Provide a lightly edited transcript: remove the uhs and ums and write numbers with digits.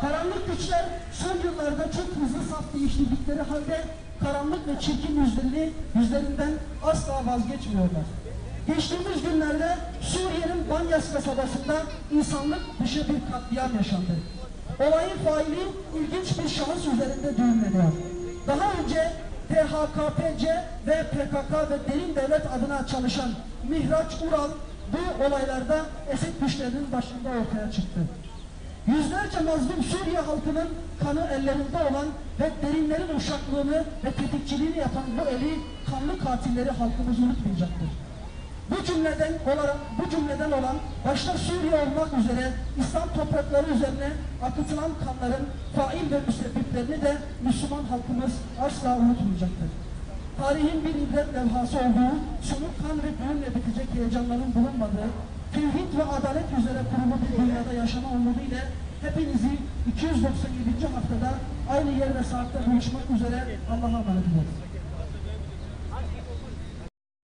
Karanlık güçler son yıllarda çok hızlı saf değiştirdikleri halde karanlık ve çirkin yüzlerinden asla vazgeçmiyorlar. Geçtiğimiz günlerde Suriye'nin Banyas kasabasında insanlık dışı bir katliam yaşandı. Olayın faili ilginç bir şahıs üzerinde düğümleniyor. Daha önce PHKPC ve PKK ve Derin Devlet adına çalışan Mihraç Ural bu olaylarda Esed güçlerinin başında ortaya çıktı. Yüzlerce mazlum Suriye halkının kanı ellerinde olan ve derinlerin uşaklığını ve tetikçiliğini yapan bu eli kanlı katilleri halkımız unutmayacaktır. Bu cümleden olan başta Suriye olmak üzere İslam toprakları üzerine akıtılan kanların fail ve müsebbiplerini de Müslüman halkımız asla unutmayacaktır. Tarihin bir ibret levhası olduğu, sonu kan ve düğünle bitecek heyecanların bulunmadığı, tevhid ve adalet üzere kurulu bir dünyada yaşama umuduyla hepinizi 297. haftada aynı yer ve saatte buluşmak üzere Allah'a emanet olun.